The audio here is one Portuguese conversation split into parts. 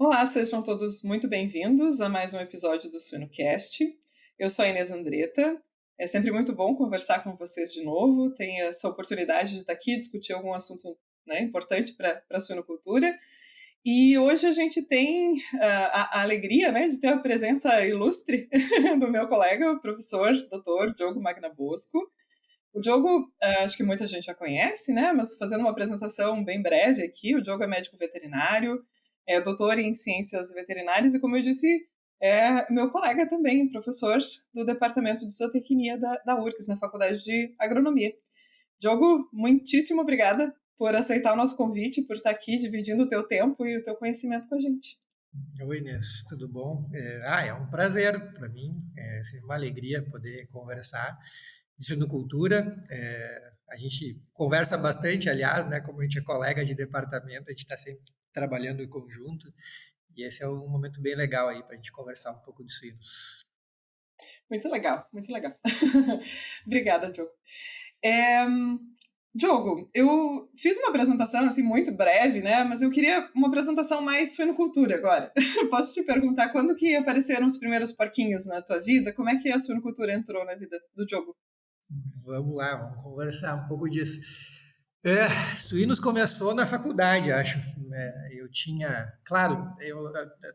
Olá, sejam todos muito bem-vindos a mais um episódio do SuinoCast. Eu sou a Inês Andretta. É sempre muito bom conversar com vocês de novo. Tem essa oportunidade de estar aqui discutir algum assunto, né, importante para a suinocultura. E hoje a gente tem a alegria, né, de ter a presença ilustre do meu colega, o professor Dr. Diogo Magnabosco. O Diogo, acho que muita gente já conhece, né? Mas fazendo uma apresentação bem breve aqui, o Diogo é médico veterinário, é doutor em ciências veterinárias e, como eu disse, é meu colega também, professor do departamento de zootecnia da URGS, na Faculdade de Agronomia. Diogo, muitíssimo obrigada por aceitar o nosso convite, por estar aqui dividindo o teu tempo e o teu conhecimento com a gente. Oi, Inês, tudo bom? É um prazer para mim, é sempre uma alegria poder conversar de suinocultura. A gente conversa bastante, aliás, né? Como a gente é colega de departamento, a gente está sempre trabalhando em conjunto e esse é um momento bem legal aí para a gente conversar um pouco de suínos. Muito legal, muito legal. Obrigada, Diogo. É, Diogo, eu fiz uma apresentação assim muito breve, né? Mas eu queria uma apresentação mais suinocultura agora. Posso te perguntar quando que apareceram os primeiros porquinhos na tua vida? Como é que a suinocultura entrou na vida do Diogo? Vamos lá, vamos conversar um pouco disso. Suínos começou na faculdade, acho. Eu tinha, claro,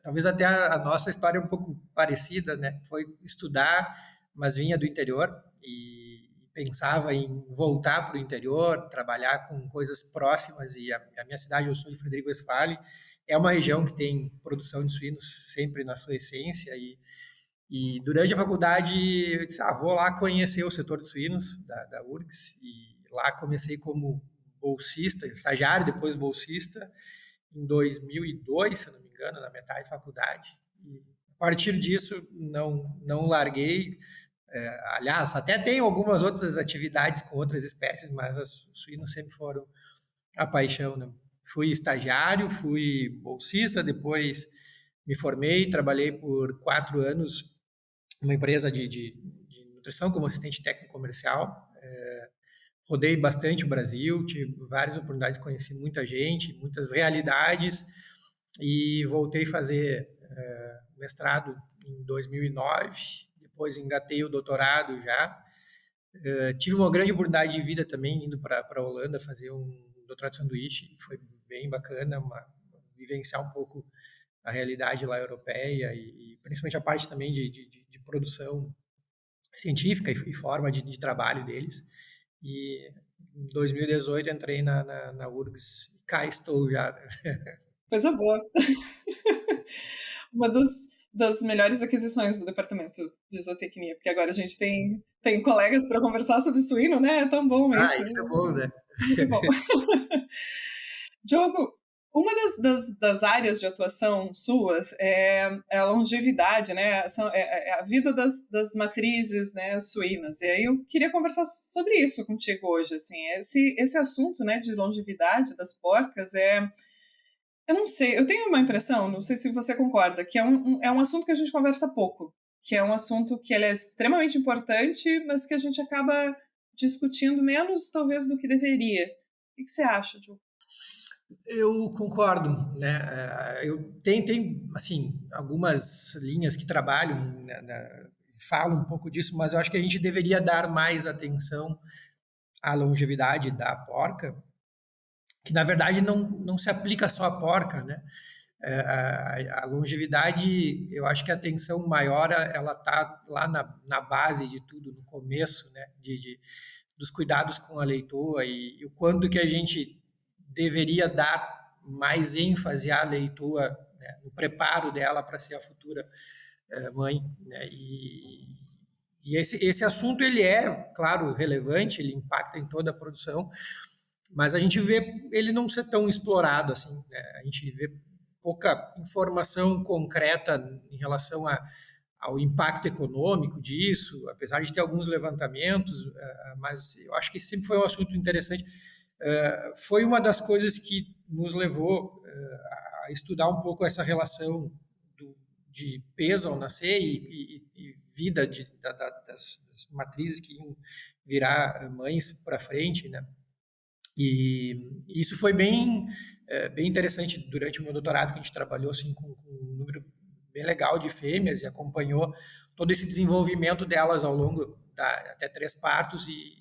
talvez até a nossa história é um pouco parecida, né? Foi estudar, mas vinha do interior e pensava em voltar para o interior, trabalhar com coisas próximas. E a minha cidade, eu sou de Frederico Westphalen, é uma região que tem produção de suínos sempre na sua essência e durante a faculdade, eu disse, vou lá conhecer o setor de suínos da URGS, e lá comecei como bolsista, estagiário, depois bolsista, em 2002, se eu não me engano, na metade da faculdade. E a partir disso, não larguei. Aliás, até tenho algumas outras atividades com outras espécies, mas os suínos sempre foram a paixão, né? Fui estagiário, fui bolsista, depois me formei, trabalhei por 4 anos uma empresa de nutrição como assistente técnico comercial. Rodei bastante o Brasil, tive várias oportunidades, conheci muita gente, muitas realidades e voltei a fazer mestrado em 2009. Depois engatei o doutorado já. Tive uma grande oportunidade de vida também indo para a Holanda fazer um doutorado de sanduíche, foi bem bacana, vivenciar um pouco a realidade lá europeia e principalmente a parte também de produção científica e forma de trabalho deles. E em 2018 entrei na URGS e cá estou já. Coisa boa. Uma das melhores aquisições do departamento de zootecnia, porque agora a gente tem colegas para conversar sobre suíno, né? É tão bom isso. Isso é bom, né? Muito bom. Diogo, uma das áreas de atuação suas é a longevidade, né? É a vida das matrizes, né, suínas. E aí eu queria conversar sobre isso contigo hoje, assim. Esse assunto, né, de longevidade das porcas eu não sei, eu tenho uma impressão, não sei se você concorda, que é um assunto que a gente conversa pouco, que é um assunto que ele é extremamente importante, mas que a gente acaba discutindo menos, talvez, do que deveria. O que você acha, Diogo? Eu concordo, né? Eu tem assim algumas linhas que trabalham, falam um pouco disso, mas eu acho que a gente deveria dar mais atenção à longevidade da porca, que na verdade não se aplica só à porca, né? A longevidade, eu acho que a atenção maior ela está lá na base de tudo, no começo, né? Dos cuidados com a leitoa e o quanto que a gente deveria dar mais ênfase à leitoa, né, no preparo dela para ser a futura mãe, né? E esse assunto ele é, claro, relevante, ele impacta em toda a produção, mas a gente vê ele não ser tão explorado assim, né? A gente vê pouca informação concreta em relação ao impacto econômico disso, apesar de ter alguns levantamentos, mas eu acho que sempre foi um assunto interessante. Foi uma das coisas que nos levou a estudar um pouco essa relação de peso ao nascer e vida das matrizes que iam virar mães para frente, né? E isso foi bem interessante durante o meu doutorado, que a gente trabalhou assim, com um número bem legal de fêmeas e acompanhou todo esse desenvolvimento delas ao longo até 3 partos e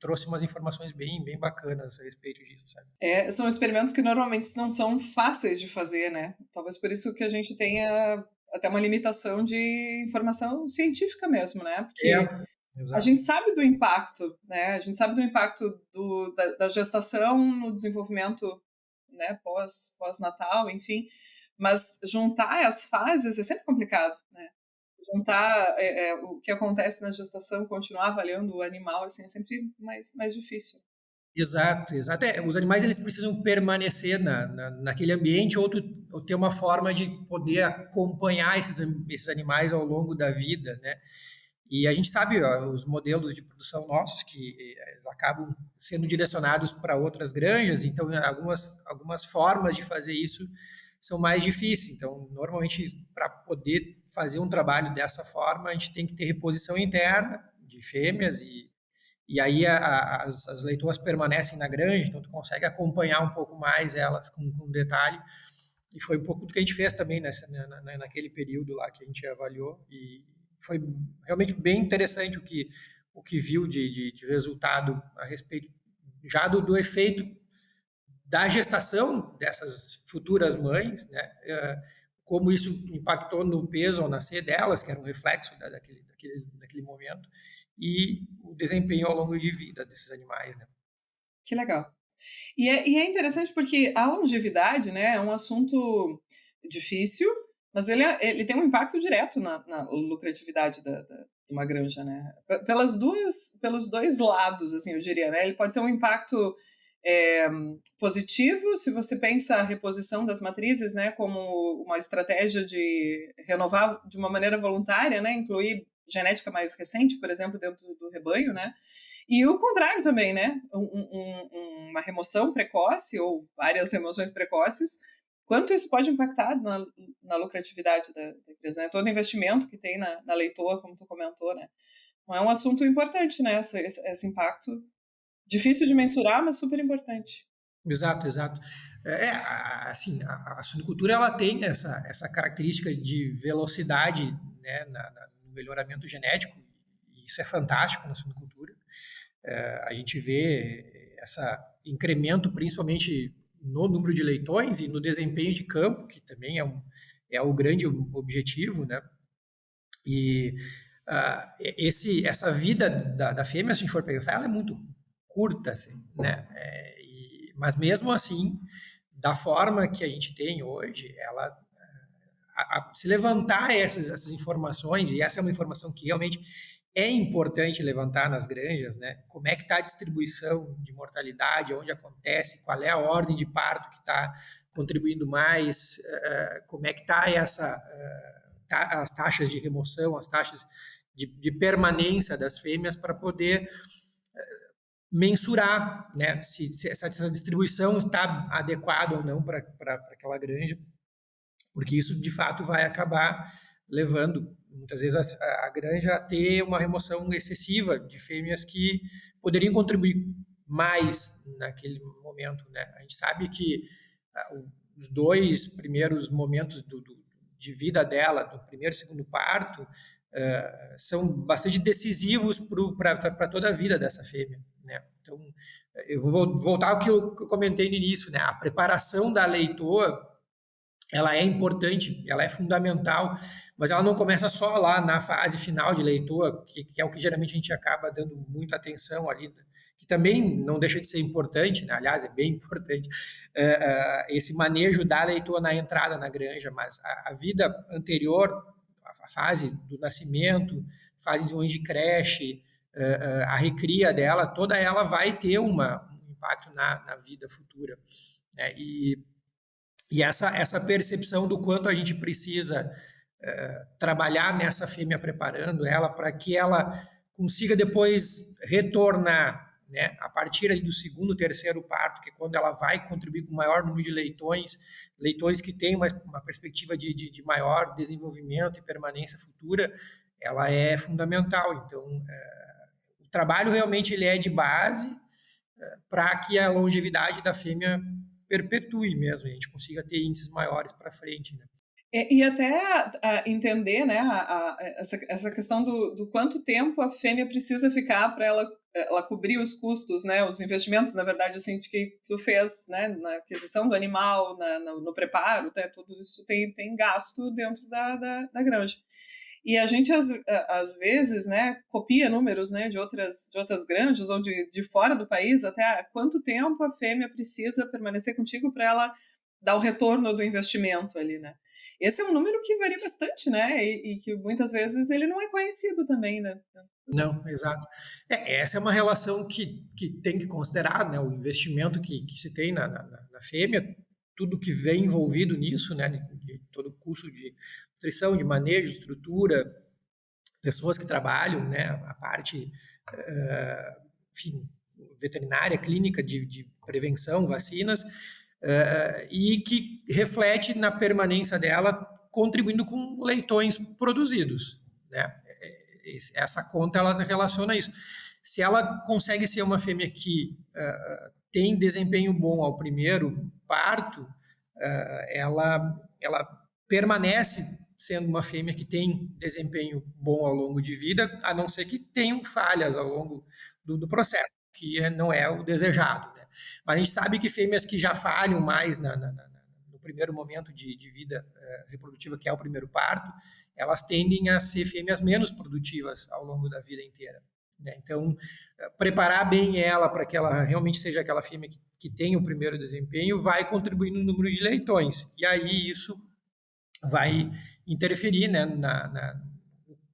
trouxe umas informações bem bacanas a respeito disso, sabe? São experimentos que normalmente não são fáceis de fazer, né? Talvez por isso que a gente tenha até uma limitação de informação científica mesmo, né? Porque É, a exato. gente sabe do impacto, né? A gente sabe do impacto da gestação no desenvolvimento, né? Pós-natal, enfim. Mas juntar as fases é sempre complicado, né? Juntar o que acontece na gestação, continuar avaliando o animal, assim, é sempre mais difícil. Exato, exato. Os animais eles precisam permanecer naquele ambiente ou ter uma forma de poder acompanhar esses animais ao longo da vida, né? E a gente sabe, ó, os modelos de produção nossos que eles acabam sendo direcionados para outras granjas, então algumas formas de fazer isso são mais difíceis. Então, normalmente, para poder fazer um trabalho dessa forma, a gente tem que ter reposição interna de fêmeas e aí as leitoas permanecem na granja, então tu consegue acompanhar um pouco mais elas com detalhe. E foi um pouco do que a gente fez também naquele período lá que a gente avaliou. E foi realmente bem interessante o que viu de resultado a respeito já do efeito da gestação dessas futuras mães, né? Como isso impactou no peso ao nascer delas, que era um reflexo daquele momento, e o desempenho ao longo de vida desses animais, né? Que legal. E é interessante porque a longevidade, né, é um assunto difícil, mas ele tem um impacto direto na lucratividade de uma granja, né? Pelos dois lados, assim, eu diria, né? Ele pode ser um impacto é, positivo, se você pensa a reposição das matrizes, né, como uma estratégia de renovar de uma maneira voluntária, né, incluir genética mais recente, por exemplo, dentro do rebanho, né? E o contrário também, né? Uma remoção precoce ou várias remoções precoces, quanto isso pode impactar na lucratividade da empresa, né? Todo investimento que tem na leitoa, como tu comentou, né? Não é um assunto importante, né? Esse impacto difícil de mensurar, mas super importante. Exato, exato. Assim, a suinocultura ela tem essa característica de velocidade, né, no melhoramento genético, e isso é fantástico na suinocultura. A gente vê esse incremento principalmente no número de leitões e no desempenho de campo, que também é o grande objetivo, né? E essa vida da fêmea, se a gente for pensar, ela é muito curta, assim, né? Mas mesmo assim, da forma que a gente tem hoje, ela se levantar essas informações, e essa é uma informação que realmente é importante levantar nas granjas, né? Como é que está a distribuição de mortalidade, onde acontece, qual é a ordem de parto que está contribuindo mais, como é que está as taxas de remoção, as taxas de permanência das fêmeas para poder mensurar, né, se essa distribuição está adequada ou não para aquela granja, porque isso de fato vai acabar levando muitas vezes a granja a ter uma remoção excessiva de fêmeas que poderiam contribuir mais naquele momento, né? A gente sabe que os 2 primeiros momentos de vida dela, do primeiro e segundo parto, são bastante decisivos para toda a vida dessa fêmea, né? Então, eu vou voltar ao que eu comentei no início, né? A preparação da leitoa ela é importante, ela é fundamental, mas ela não começa só lá na fase final de leitoa, que é o que geralmente a gente acaba dando muita atenção ali, né? Que também não deixa de ser importante, né? Aliás, é bem importante esse manejo da leitoa na entrada na granja, mas a vida anterior, a fase do nascimento, fase de desenvolvimento de creche, a recria dela, toda ela vai ter um impacto na vida futura, né? E essa percepção do quanto a gente precisa trabalhar nessa fêmea, preparando ela para que ela consiga depois retornar, né, a partir ali do segundo, terceiro parto, que é quando ela vai contribuir com maior número de leitões que têm uma perspectiva de maior desenvolvimento e permanência futura, ela é fundamental. Então, o trabalho realmente ele é de base, para que a longevidade da fêmea perpetue mesmo, e a gente consiga ter índices maiores para frente, né? E até entender, né, essa questão do quanto tempo a fêmea precisa ficar para ela cobrir os custos, né, os investimentos, na verdade, assim, de que tu fez, né, na aquisição do animal, no preparo, né, tudo isso tem gasto dentro da granja. E a gente, às vezes, né, copia números, né, de outras granjas ou de fora do país, até quanto tempo a fêmea precisa permanecer contigo para ela dar o retorno do investimento ali, né? Esse é um número que varia bastante, né? E que muitas vezes ele não é conhecido também, né? Não, exato. Essa é uma relação que tem que considerar, né, o investimento que se tem na fêmea, tudo que vem envolvido nisso, né, de todo o custo de nutrição, de manejo, de estrutura, pessoas que trabalham, né, a parte, enfim, veterinária, clínica, de prevenção, vacinas, e que reflete na permanência dela, contribuindo com leitões produzidos, né? Essa conta ela relaciona isso. Se ela consegue ser uma fêmea que tem desempenho bom ao primeiro parto, ela permanece sendo uma fêmea que tem desempenho bom ao longo de vida, a não ser que tenham falhas ao longo do processo, que não é o desejado, né? Mas a gente sabe que fêmeas que já falham mais no primeiro momento de vida reprodutiva, que é o primeiro parto, elas tendem a ser fêmeas menos produtivas ao longo da vida inteira, né? Então, preparar bem ela para que ela realmente seja aquela fêmea que tem o primeiro desempenho vai contribuir no número de leitões. E aí isso vai interferir, né,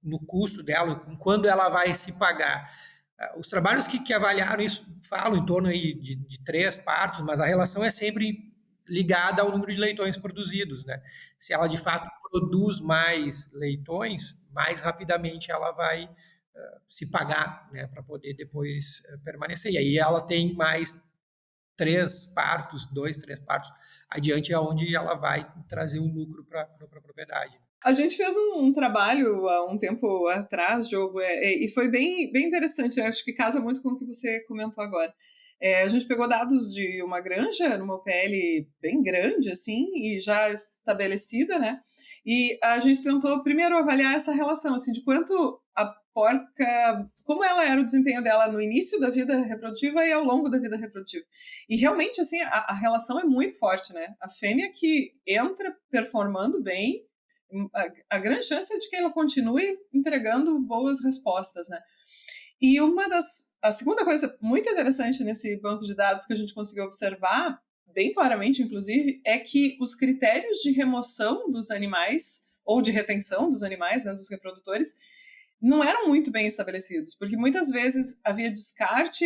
no custo dela, quando ela vai se pagar. Os trabalhos que avaliaram isso falam em torno aí de 3 partos, mas a relação é sempre ligada ao número de leitões produzidos, né? Se ela de fato produz mais leitões, mais rapidamente ela vai se pagar, né, para poder depois permanecer. E aí ela tem mais 3 partos, 2, 3 partos adiante, é onde ela vai trazer o lucro para a propriedade. A gente fez um trabalho há um tempo atrás, Diogo, e foi bem interessante. Acho que casa muito com o que você comentou agora. A gente pegou dados de uma granja, numa OPL bem grande, assim, e já estabelecida, né? E a gente tentou primeiro avaliar essa relação, assim, de quanto a porca, como ela era o desempenho dela no início da vida reprodutiva e ao longo da vida reprodutiva. E realmente, assim, a relação é muito forte, né? A fêmea que entra performando bem, a grande chance é de que ela continue entregando boas respostas, né? E a segunda coisa muito interessante nesse banco de dados que a gente conseguiu observar, bem claramente, inclusive, é que os critérios de remoção dos animais, ou de retenção dos animais, né, dos reprodutores, não eram muito bem estabelecidos, porque muitas vezes havia descarte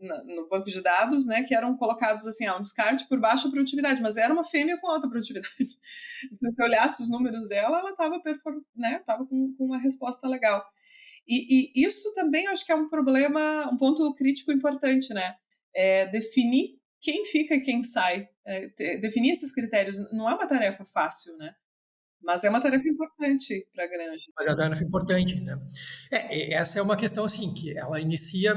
no banco de dados, né, que eram colocados assim, um descarte por baixa produtividade, mas era uma fêmea com alta produtividade. Se você olhasse os números dela, ela estava né, com uma resposta legal. E isso também eu acho que é um problema, um ponto crítico importante, né? Definir quem fica e quem sai. Definir esses critérios não é uma tarefa fácil, né? Mas é uma tarefa importante para a granja. Mas é uma tarefa importante, né? Essa é uma questão assim que ela inicia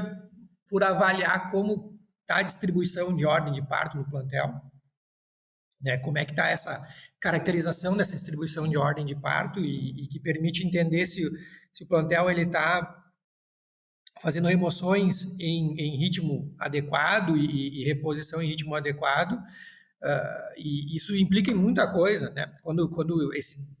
por avaliar como está a distribuição de ordem de parto no plantel, né? Como é que está essa caracterização dessa distribuição de ordem de parto e que permite entender se o plantel ele está fazendo remoções em ritmo adequado e reposição em ritmo adequado. E isso implica em muita coisa, né? Quando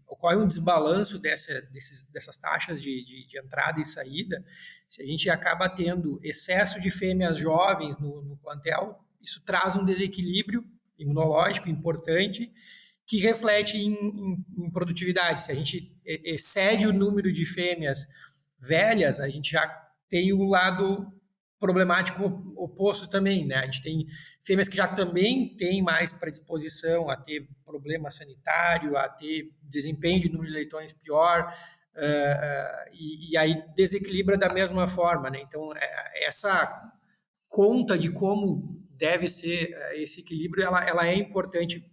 ocorre um desbalanço dessas taxas de entrada e saída, se a gente acaba tendo excesso de fêmeas jovens no plantel, isso traz um desequilíbrio imunológico importante que reflete em produtividade. Se a gente excede o número de fêmeas velhas, a gente já tem o lado problemático oposto também, né? A gente tem fêmeas que já também têm mais predisposição a ter problema sanitário, a ter desempenho de número de leitões pior, e aí desequilibra da mesma forma, né? Então, essa conta de como deve ser esse equilíbrio, ela é importante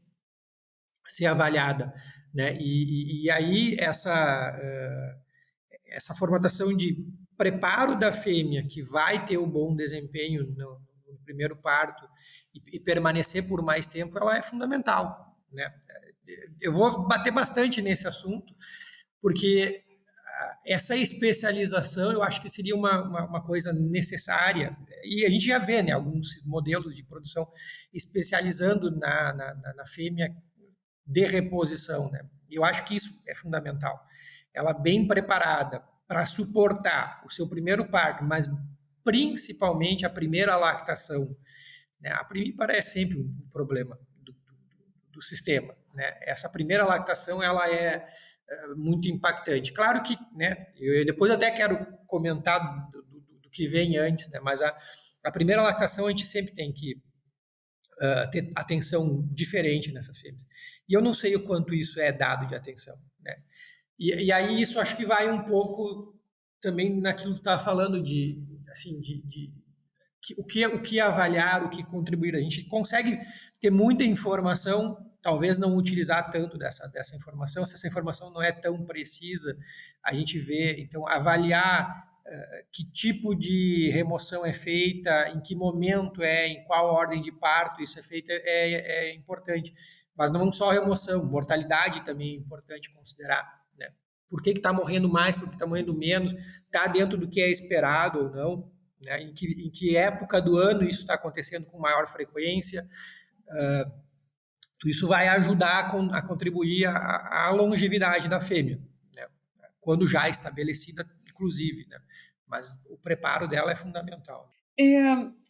ser avaliada, né? E aí essa formatação de preparo da fêmea que vai ter o bom desempenho no no primeiro parto e permanecer por mais tempo, ela é fundamental, né? Eu vou bater bastante nesse assunto, porque essa especialização eu acho que seria uma coisa necessária, e a gente já vê, né, alguns modelos de produção especializando na fêmea de reposição, né? Eu acho que isso é fundamental. Ela bem preparada para suportar o seu primeiro parto, mas principalmente a primeira lactação, né? A primípara é sempre um problema do sistema, né? Essa primeira lactação ela é muito impactante. Claro que, né, eu depois até quero comentar do que vem antes, né? Mas a primeira lactação a gente sempre tem que ter atenção diferente nessas fêmeas. E eu não sei o quanto isso é dado de atenção, né? E aí isso acho que vai um pouco também naquilo que estava falando de, assim, o que avaliar, o que contribuir. A gente consegue ter muita informação, talvez não utilizar tanto dessa informação, se essa informação não é tão precisa, a gente vê, então, avaliar que tipo de remoção é feita, em que momento em qual ordem de parto isso é feito, é importante. Mas não só a remoção, mortalidade também é importante considerar, né? Por que está morrendo mais, por que está morrendo menos, está dentro do que é esperado ou não, né? Em que época do ano isso está acontecendo com maior frequência. Isso vai ajudar a contribuir à longevidade da fêmea, né? Quando já estabelecida, inclusive, né? Mas o preparo dela é fundamental.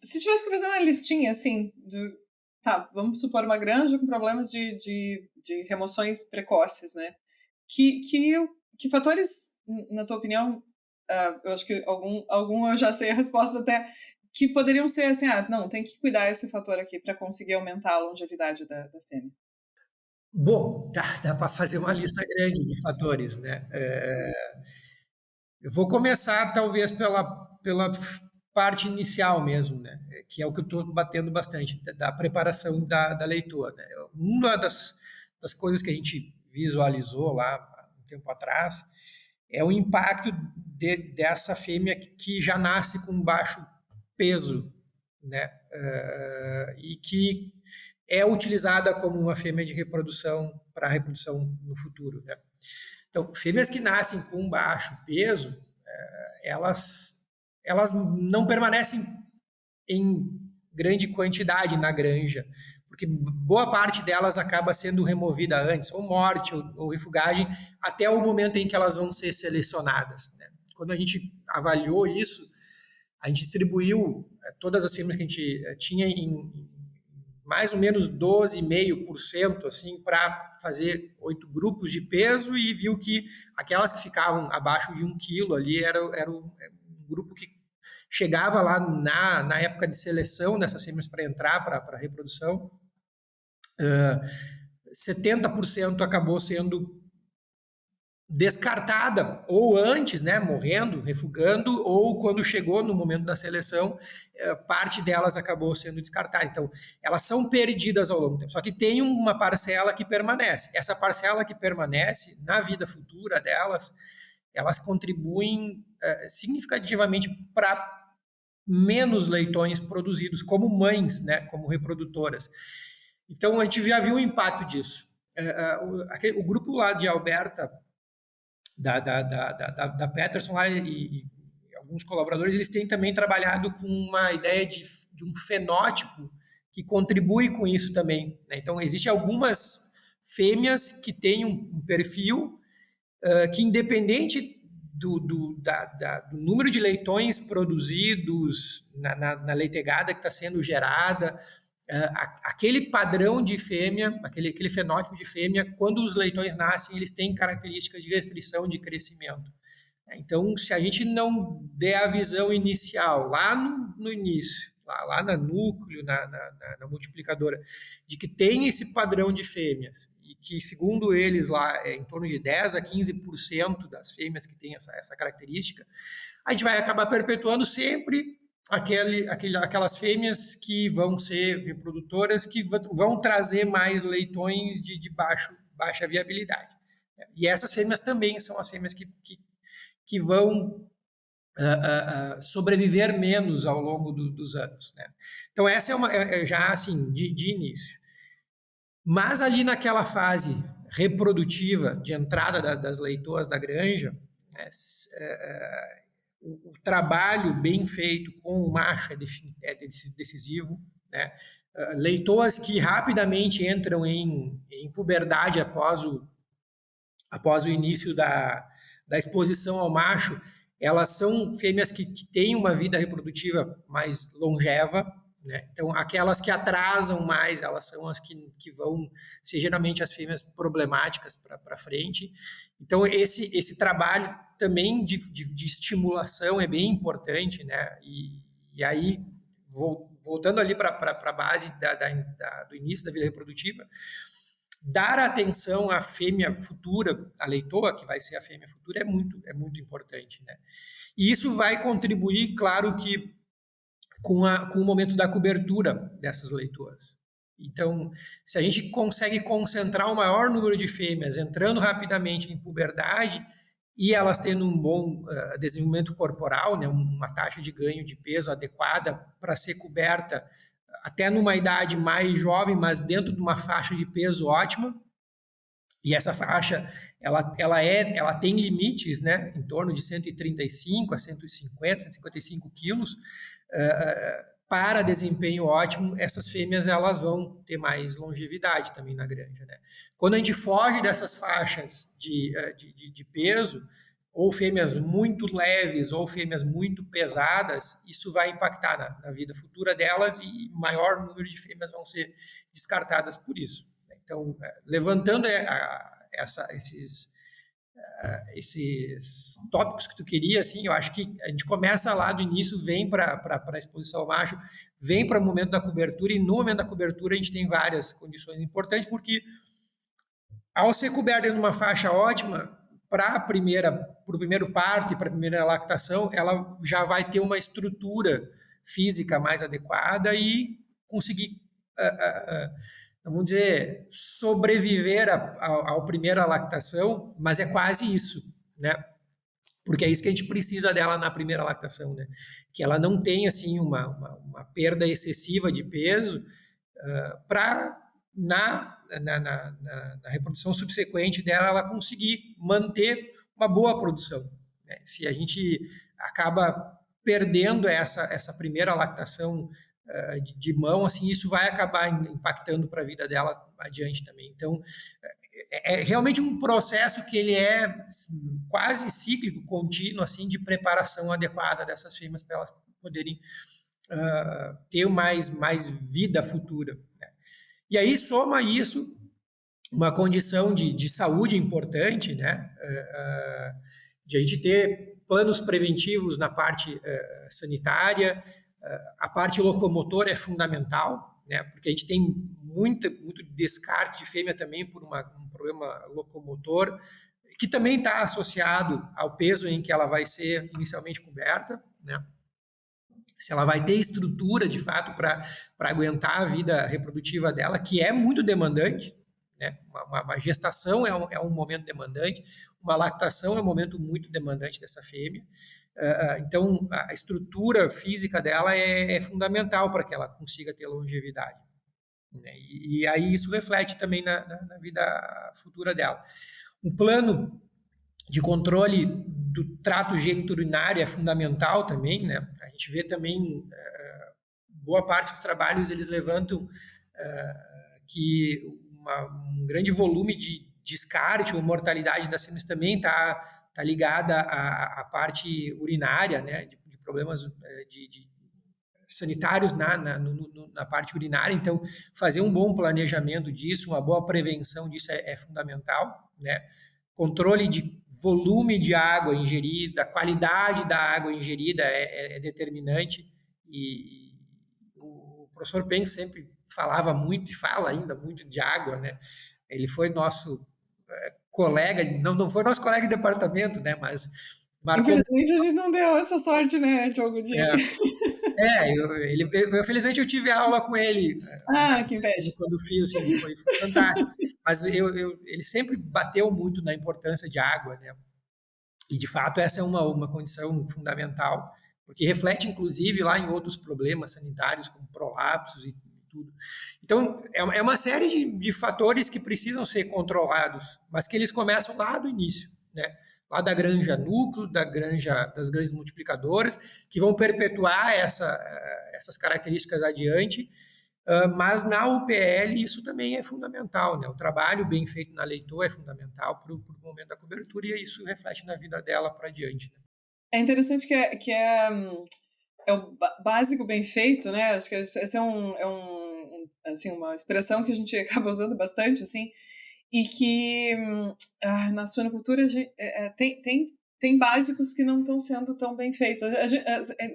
Se tivesse que fazer uma listinha, assim, tá, vamos supor uma granja com problemas de remoções precoces, né? Que fatores, na tua opinião, eu acho que algum eu já sei a resposta até, que poderiam ser assim, não, tem que cuidar esse fator aqui para conseguir aumentar a longevidade da fêmea? Bom, dá para fazer uma lista grande de fatores, né? Eu vou começar, talvez, pela parte inicial mesmo, né? Que é o que eu estou batendo bastante, da preparação da leitura, né? Uma das coisas que a gente visualizou lá há um tempo atrás é o impacto dessa fêmea que já nasce com baixo peso, né? E que é utilizada como uma fêmea de reprodução para reprodução no futuro, né? Então, fêmeas que nascem com baixo peso, elas não permanecem em grande quantidade na granja, porque boa parte delas acaba sendo removida antes, ou morte, ou refugagem, até o momento em que elas vão ser selecionadas, né? Quando a gente avaliou isso, a gente distribuiu todas as fêmeas que a gente tinha em mais ou menos 12,5% assim, para fazer 8 grupos de peso e viu que aquelas que ficavam abaixo de 1 quilo ali era um grupo que chegava lá na época de seleção dessas fêmeas para entrar para a reprodução. 70% acabou sendo descartada, ou antes, né, morrendo, refugando, ou quando chegou no momento da seleção, parte delas acabou sendo descartada. Então, elas são perdidas ao longo do tempo. Só que tem uma parcela que permanece. Essa parcela que permanece, na vida futura delas, elas contribuem significativamente para menos leitões produzidos como mães, né, como reprodutoras. Então, a gente já viu o impacto disso. O grupo lá de Alberta, da Peterson lá e alguns colaboradores, eles têm também trabalhado com uma ideia de um fenótipo que contribui com isso também, né? Então, existem algumas fêmeas que têm um perfil que, independente do número de leitões produzidos na leitegada que está sendo gerada, aquele padrão de fêmea, aquele fenótipo de fêmea, quando os leitões nascem, eles têm características de restrição de crescimento. Então, se a gente não der a visão inicial, lá no início, lá no núcleo, na multiplicadora, de que tem esse padrão de fêmeas, e que, segundo eles, lá é em torno de 10 a 15% das fêmeas que têm essa característica, a gente vai acabar perpetuando sempre aquelas fêmeas que vão ser reprodutoras, que vão trazer mais leitões de baixa viabilidade. E essas fêmeas também são as fêmeas que vão sobreviver menos ao longo dos anos, né? Então essa já assim de início. Mas ali naquela fase reprodutiva de entrada das leitoas da granja, né, o trabalho bem feito com o macho é decisivo, né? Leitoas que rapidamente entram em puberdade após o início da exposição ao macho, elas são fêmeas que têm uma vida reprodutiva mais longeva, né? Então, aquelas que atrasam mais, elas são as que vão ser geralmente as fêmeas problemáticas para frente. Então, esse trabalho também de estimulação é bem importante, né? E aí, voltando ali para a base do início da vida reprodutiva, dar atenção à fêmea futura, à leitoa, que vai ser a fêmea futura, é muito importante, né? E isso vai contribuir, claro que, com o momento da cobertura dessas leitoas. Então, se a gente consegue concentrar o maior número de fêmeas entrando rapidamente em puberdade e elas tendo um bom desenvolvimento corporal, né, uma taxa de ganho de peso adequada para ser coberta até numa idade mais jovem, mas dentro de uma faixa de peso ótima. E essa faixa, ela tem limites, né, em torno de 135 a 150, 155 quilos. Para desempenho ótimo, essas fêmeas elas vão ter mais longevidade também na granja, né? Quando a gente foge dessas faixas de peso, ou fêmeas muito leves ou fêmeas muito pesadas, isso vai impactar na vida futura delas e maior número de fêmeas vão ser descartadas por isso. Então, levantando esses tópicos que tu queria, assim, eu acho que a gente começa lá do início, vem para a exposição ao macho, vem para o momento da cobertura, e no momento da cobertura a gente tem várias condições importantes, porque ao ser coberta em uma faixa ótima, para o primeiro parto e para a primeira lactação, ela já vai ter uma estrutura física mais adequada e conseguir, vamos dizer, sobreviver ao primeira lactação, mas é quase isso, né? Porque é isso que a gente precisa dela na primeira lactação, né? Que ela não tenha, assim, uma perda excessiva de peso para na reprodução subsequente dela, ela conseguir manter uma boa produção, né? Se a gente acaba perdendo essa primeira lactação de mão, assim, isso vai acabar impactando para a vida dela adiante também. Então, é realmente um processo que ele é quase cíclico, contínuo, assim, de preparação adequada dessas fêmeas para elas poderem ter mais vida futura, né? E aí soma isso uma condição de saúde importante, né? De a gente ter planos preventivos na parte sanitária, a parte locomotora é fundamental, né? Porque a gente tem muito descarte de fêmea também por um problema locomotor, que também está associado ao peso em que ela vai ser inicialmente coberta, né? Se ela vai ter estrutura, de fato, para aguentar a vida reprodutiva dela, que é muito demandante, né? Uma gestação é um momento demandante, uma lactação é um momento muito demandante dessa fêmea. Então, a estrutura física dela é fundamental para que ela consiga ter longevidade, né? E aí isso reflete também na vida futura dela. Um plano de controle do trato genitorinário é fundamental também, né? A gente vê também boa parte dos trabalhos eles levantam que um grande volume de descarte ou mortalidade das fêmeas também está ligada à parte urinária, né? De problemas sanitários na parte urinária. Então, fazer um bom planejamento disso, uma boa prevenção disso é fundamental, né? Controle de volume de água ingerida, qualidade da água ingerida é determinante, e o professor Pence sempre falava muito e fala ainda muito de água, né? Ele foi nosso colega, não foi nosso colega de departamento, né? Mas marcou. Infelizmente a gente não deu essa sorte, né, Diogo? Felizmente eu tive aula com ele Que inveja. quando fiz, assim, foi fantástico. Mas ele sempre bateu muito na importância de água, né? E, de fato, essa é uma condição fundamental, porque reflete, inclusive, lá em outros problemas sanitários, como prolapsos e tudo. Então, é uma série de fatores que precisam ser controlados, mas que eles começam lá do início, né? Lá da granja núcleo, das grandes multiplicadoras, que vão perpetuar essas características adiante. Mas na UPL isso também é fundamental, né? O trabalho bem feito na leitoa é fundamental para o momento da cobertura e isso reflete na vida dela para adiante, né? É interessante é o básico bem feito, né? Acho que essa assim, uma expressão que a gente acaba usando bastante, assim, e que na suinocultura tem básicos que não estão sendo tão bem feitos.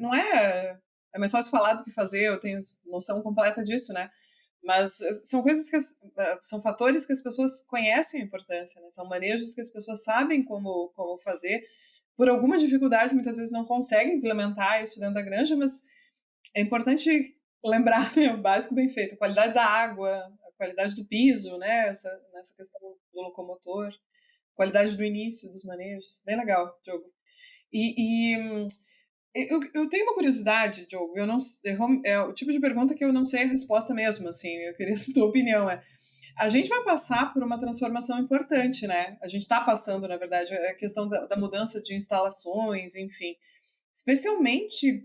Não é mais fácil falar do que fazer, eu tenho noção completa disso, né? Mas são coisas são fatores que as pessoas conhecem a importância, né? São manejos que as pessoas sabem como fazer. Por alguma dificuldade, muitas vezes não conseguem implementar isso dentro da granja, mas é importante lembrar, né, o básico bem feito, a qualidade da água, a qualidade do piso, né, nessa questão do locomotor, qualidade do início dos manejos. Bem legal, Diogo. E eu tenho uma curiosidade, Diogo, é o tipo de pergunta que eu não sei a resposta mesmo, assim, eu queria a tua opinião, a gente vai passar por uma transformação importante, né? A gente está passando, na verdade, a questão da mudança de instalações, enfim. Especialmente,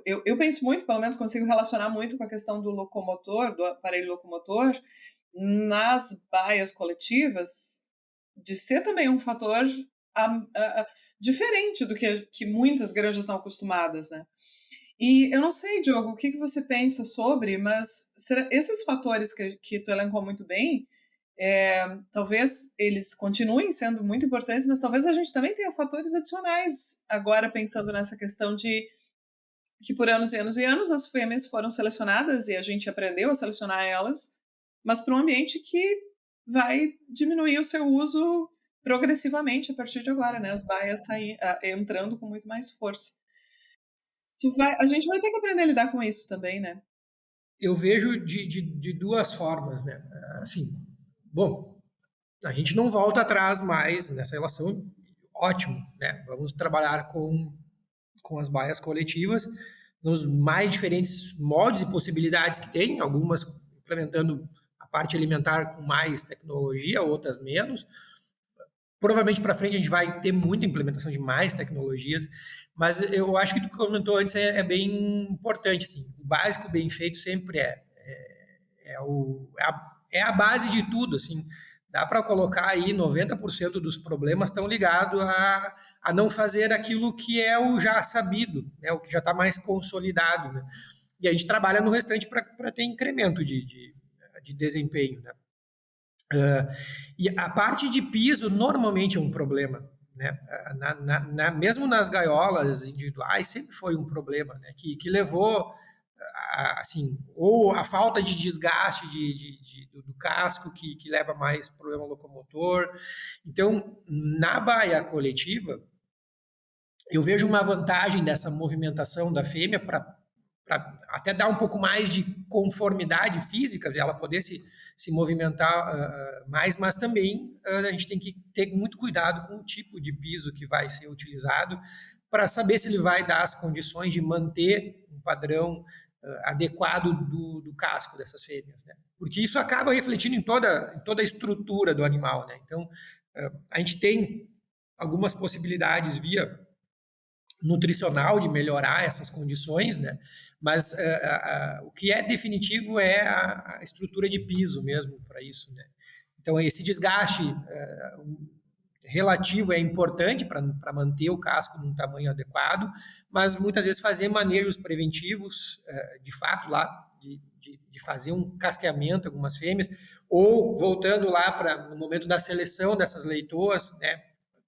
eu penso muito, pelo menos consigo relacionar muito com a questão do locomotor, do aparelho locomotor, nas baias coletivas, de ser também um fator diferente do que muitas granjas estão acostumadas, né? E eu não sei, Diogo, o que você pensa sobre, mas esses fatores que tu elencou muito bem, talvez eles continuem sendo muito importantes, mas talvez a gente também tenha fatores adicionais agora pensando nessa questão de que por anos e anos e anos as fêmeas foram selecionadas e a gente aprendeu a selecionar elas, mas para um ambiente que vai diminuir o seu uso progressivamente a partir de agora, né? As baias entrando com muito mais força. A gente vai ter que aprender a lidar com isso também, né? Eu vejo de duas formas, né? Assim, bom, a gente não volta atrás mais nessa relação, ótimo, né? Vamos trabalhar com as baias coletivas nos mais diferentes moldes e possibilidades que tem, algumas implementando a parte alimentar com mais tecnologia, outras menos. Provavelmente para frente a gente vai ter muita implementação de mais tecnologias, mas eu acho que o que tu comentou antes é bem importante. Assim, o básico bem feito sempre é a base de tudo. Assim, dá para colocar aí 90% dos problemas estão ligados a não fazer aquilo que é o já sabido, né, o que já está mais consolidado. Né? E a gente trabalha no restante para ter incremento de desempenho. Né? E a parte de piso normalmente é um problema, né? Mesmo nas gaiolas individuais sempre foi um problema, né? Que levou assim, ou a falta de desgaste do casco que leva mais problema locomotor. Então, na baia coletiva, eu vejo uma vantagem dessa movimentação da fêmea para até dar um pouco mais de conformidade física, de ela poder se movimentar mais, mas também a gente tem que ter muito cuidado com o tipo de piso que vai ser utilizado para saber se ele vai dar as condições de manter um padrão adequado do casco dessas fêmeas, né? Porque isso acaba refletindo em toda a estrutura do animal, né? Então, a gente tem algumas possibilidades via nutricional de melhorar essas condições, né? Mas o que é definitivo é a estrutura de piso mesmo para isso, né? Então esse desgaste relativo é importante para manter o casco num tamanho adequado, mas muitas vezes fazer manejos preventivos, de fato lá, de fazer um casqueamento em algumas fêmeas, ou voltando lá para no momento da seleção dessas leitoas, né?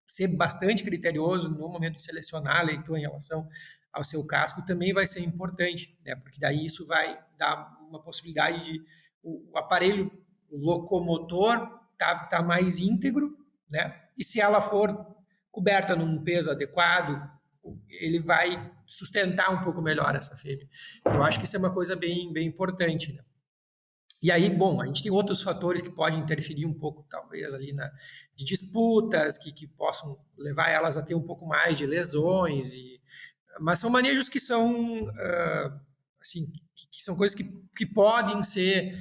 Ser bastante criterioso no momento de selecionar a leitoa em relação ao seu casco também vai ser importante, né? Porque daí isso vai dar uma possibilidade de o aparelho locomotor tá mais íntegro, né? E se ela for coberta num peso adequado, ele vai sustentar um pouco melhor essa fêmea. Eu acho que isso é uma coisa bem importante, né? E aí, bom, a gente tem outros fatores que podem interferir um pouco, talvez, ali de disputas, que possam levar elas a ter um pouco mais de lesões, mas são manejos que são, assim, que são coisas que podem ser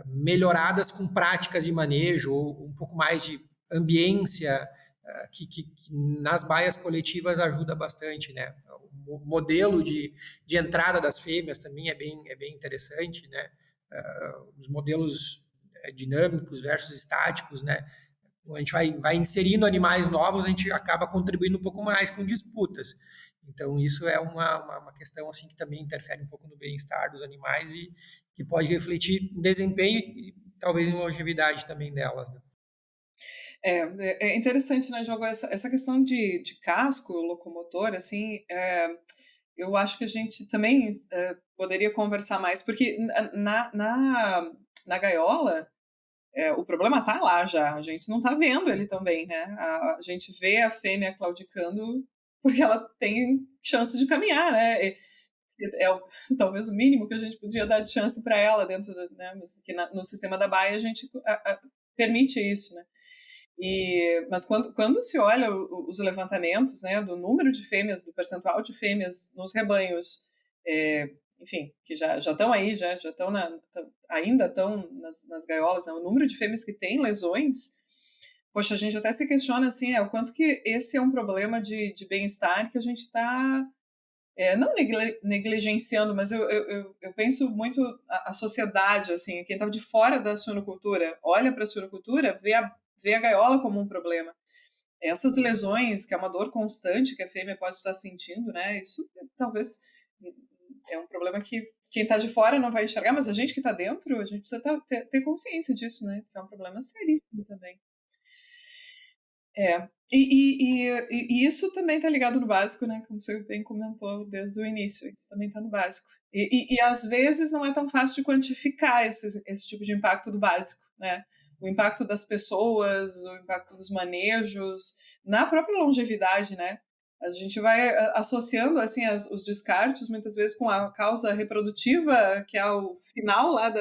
melhoradas com práticas de manejo, ou um pouco mais de ambiência, que nas baias coletivas ajuda bastante, né? O modelo de entrada das fêmeas também é bem interessante, né? Os modelos dinâmicos versus estáticos, né? Quando a gente vai inserindo animais novos, a gente acaba contribuindo um pouco mais com disputas. Então, isso é uma questão assim que também interfere um pouco no bem-estar dos animais e que pode refletir em desempenho e talvez em longevidade também delas, né? É interessante, né, Diogo, essa questão de casco locomotor, assim, eu acho que a gente também poderia conversar mais, porque na gaiola, o problema tá lá já, a gente não tá vendo ele também, né? A gente vê a fêmea claudicando porque ela tem chance de caminhar, né? Talvez o mínimo que a gente podia dar de chance para ela dentro né? Mas que no sistema da baia a gente permite isso, né? Mas quando se olha os levantamentos, né, do número de fêmeas, do percentual de fêmeas nos rebanhos, enfim, que já estão aí, já estão ainda estão nas gaiolas, né, o número de fêmeas que têm lesões, poxa, a gente até se questiona assim, o quanto que esse é um problema de bem-estar que a gente está não negligenciando, mas eu penso muito a sociedade, assim, quem está de fora da suinocultura, olha para a suinocultura, vê a gaiola como um problema. Essas lesões, que é uma dor constante que a fêmea pode estar sentindo, né? Isso talvez é um problema que quem está de fora não vai enxergar, mas a gente que está dentro, a gente precisa ter consciência disso, né? Que é um problema seríssimo também. E isso também está ligado no básico, né? Como você bem comentou desde o início, isso também está no básico. E às vezes não é tão fácil de quantificar esse tipo de impacto do básico, né? O impacto das pessoas, o impacto dos manejos, na própria longevidade, né? A gente vai associando assim os descartes muitas vezes com a causa reprodutiva, que é o final lá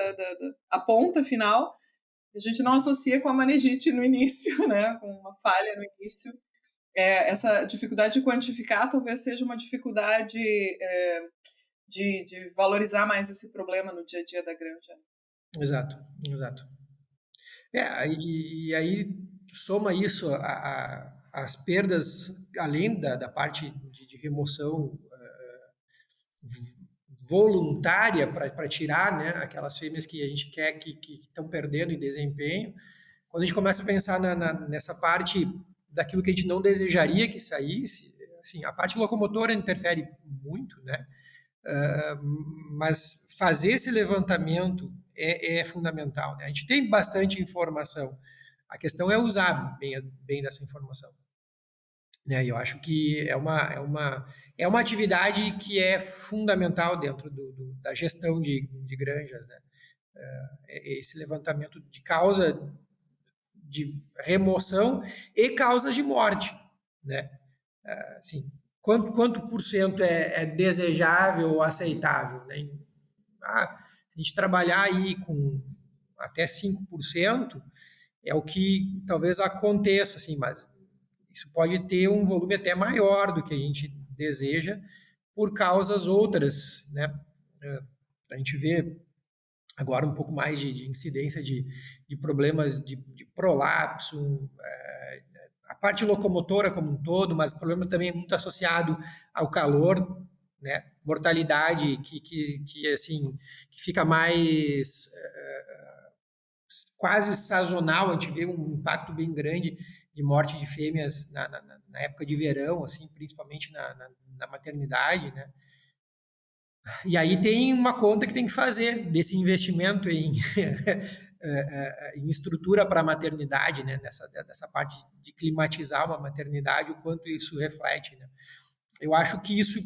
a ponta final. A gente não associa com a meningite no início, né? Com uma falha no início. Essa dificuldade de quantificar talvez seja uma dificuldade de valorizar mais esse problema no dia a dia da granja. Exato, exato. E aí soma isso às perdas, além da parte de remoção voluntária para tirar, né, aquelas fêmeas que a gente quer que estão perdendo em desempenho. Quando a gente começa a pensar nessa parte daquilo que a gente não desejaria que saísse, assim, a parte locomotora interfere muito, né? Mas fazer esse levantamento é fundamental, né? A gente tem bastante informação. A questão é usar bem dessa informação. Né? Eu acho que é uma atividade que é fundamental dentro da gestão de granjas, né? Esse levantamento de causa de remoção e causas de morte, né? Assim, quanto por cento é desejável ou aceitável, né? Se a gente trabalhar aí com até 5% é o que talvez aconteça, assim, mas isso pode ter um volume até maior do que a gente deseja por causas outras, né? A gente vê agora um pouco mais de incidência de problemas de prolapso, a parte locomotora como um todo, mas o problema também é muito associado ao calor, né? Mortalidade que assim que fica mais quase sazonal, a gente vê um impacto bem grande de morte de fêmeas na época de verão, assim, principalmente na maternidade, né? E aí tem uma conta que tem que fazer desse investimento em, em estrutura para a maternidade, né? Dessa parte de climatizar uma maternidade, o quanto isso reflete, né? Eu acho que isso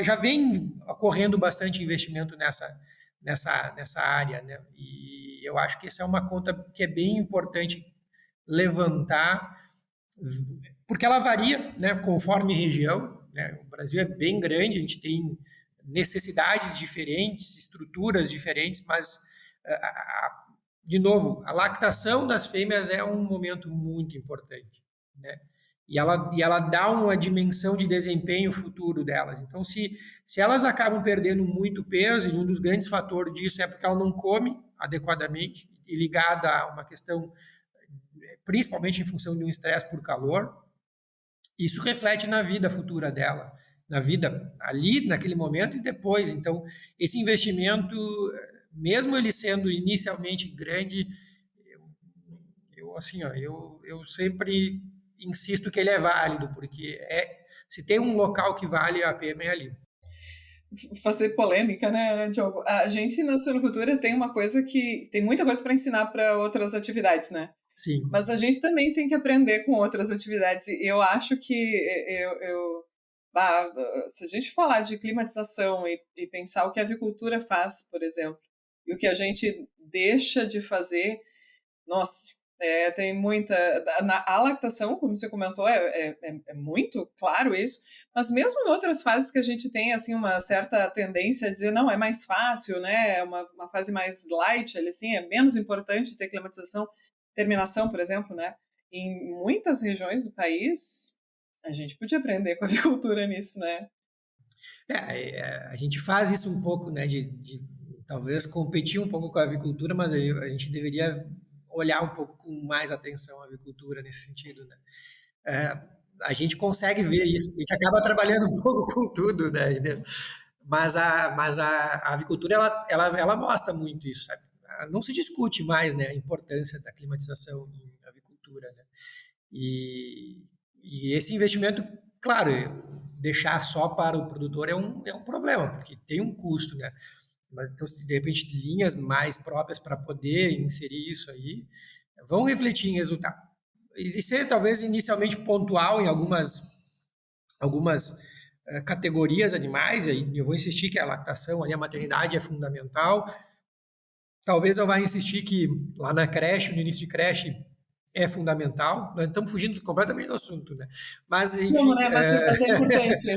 já vem ocorrendo bastante investimento nessa área, né? E eu acho que essa é uma conta que é bem importante levantar, porque ela varia, né, conforme região, né? O Brasil é bem grande, a gente tem necessidades diferentes, estruturas diferentes, mas, de novo, a lactação das fêmeas é um momento muito importante, né? E ela dá uma dimensão de desempenho futuro delas. Então, se elas acabam perdendo muito peso, e um dos grandes fatores disso é porque ela não come adequadamente, e ligada a uma questão, principalmente em função de um estresse por calor, isso reflete na vida futura dela, na vida ali, naquele momento e depois. Então, esse investimento, mesmo ele sendo inicialmente grande, assim, ó, eu sempre insisto que ele é válido, porque se tem um local que vale a pena é ali. Fazer polêmica, né, Diogo? A gente na suinocultura tem uma coisa que tem muita coisa para ensinar para outras atividades, né? Sim. Mas a gente também tem que aprender com outras atividades. E eu acho que se a gente falar de climatização e pensar o que a avicultura faz, por exemplo, e o que a gente deixa de fazer, nossa, tem muita. A lactação, como você comentou, é muito claro isso, mas mesmo em outras fases que a gente tem assim, uma certa tendência a dizer, não, é mais fácil, né? É uma fase mais light, assim, é menos importante ter climatização, terminação, por exemplo, né? Em muitas regiões do país, a gente podia aprender com a agricultura nisso, né? A gente faz isso um pouco, né, de talvez competir um pouco com a avicultura, mas a gente deveria olhar um pouco com mais atenção a avicultura nesse sentido, né? É, a gente consegue ver isso, a gente acaba trabalhando um pouco com tudo, né? Mas a avicultura, ela mostra muito isso, sabe? Não se discute mais, né, a importância da climatização em avicultura, né? E esse investimento, claro, deixar só para o produtor é um problema, porque tem um custo, né? Mas, então, se de repente linhas mais próprias para poder inserir isso aí, vão refletir em resultado. E ser talvez inicialmente pontual em algumas categorias animais, aí eu vou insistir que a lactação ali, a maternidade é fundamental. Talvez eu vá insistir que lá na creche, no início de creche, é fundamental. Nós estamos fugindo completamente do assunto, né? Mas, Não, enfim, né? Mas é importante.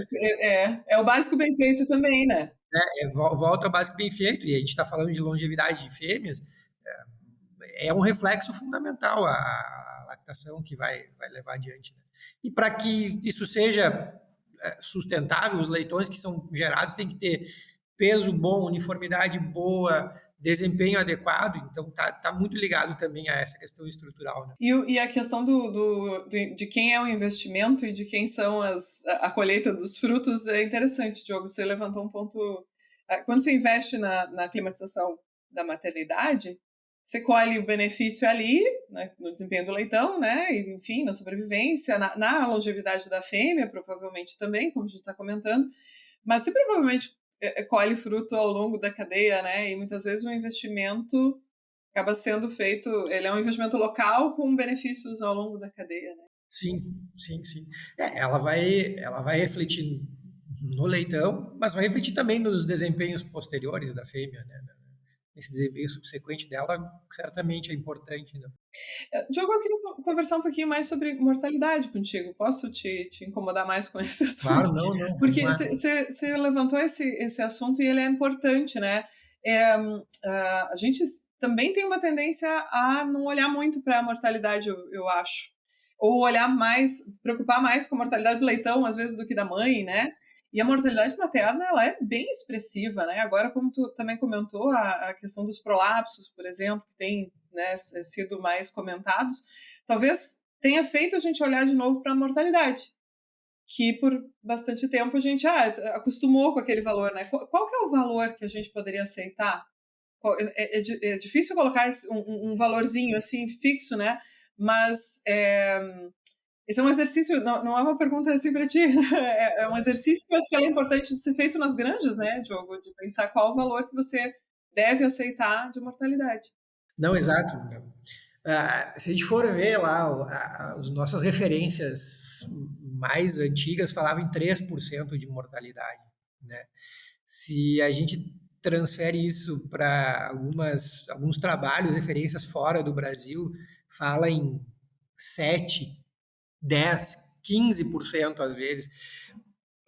É o básico bem feito também, né? volta ao básico bem feito, e a gente está falando de longevidade de fêmeas, é um reflexo fundamental a lactação que vai levar adiante. Né? E para que isso seja sustentável, os leitões que são gerados têm que ter peso bom, uniformidade boa, desempenho adequado, então tá muito ligado também a essa questão estrutural. Né? E a questão de quem é o investimento e de quem são a colheita dos frutos é interessante, Diogo. Você levantou um ponto. Quando você investe na climatização da maternidade, você colhe o benefício ali, né, no desempenho do leitão, né, e, enfim, na sobrevivência, na longevidade da fêmea, provavelmente também, como a gente está comentando, mas você provavelmente colhe fruto ao longo da cadeia, né, e muitas vezes o investimento acaba sendo feito, ele é um investimento local com benefícios ao longo da cadeia, né? Sim, sim, sim. Ela vai refletir no leitão, mas vai refletir também nos desempenhos posteriores da fêmea, né? Esse desempenho subsequente dela certamente é importante, né? Diogo, eu queria conversar um pouquinho mais sobre mortalidade contigo. Posso te incomodar mais com esse assunto? Claro, não, vamos Porque lá. você levantou esse assunto e ele é importante, né? A gente também tem uma tendência a não olhar muito para a mortalidade, eu acho. Ou olhar mais, preocupar mais com a mortalidade do leitão, às vezes, do que da mãe, né? E a mortalidade materna, ela é bem expressiva, né? Agora, como tu também comentou, a questão dos prolapsos, por exemplo, que tem, né, sido mais comentados, talvez tenha feito a gente olhar de novo para a mortalidade, que por bastante tempo a gente acostumou com aquele valor, né? Qual que é o valor que a gente poderia aceitar? É difícil colocar um valorzinho assim fixo, né? Mas esse é um exercício, não é uma pergunta assim para ti, é um exercício que eu acho que é importante de ser feito nas granjas, né, Diogo? De pensar qual o valor que você deve aceitar de mortalidade. Não, exato. Se a gente for ver lá, as nossas referências mais antigas falavam em 3% de mortalidade, né? Se a gente transfere isso para alguns trabalhos, referências fora do Brasil, fala em 7, 10, 15% às vezes.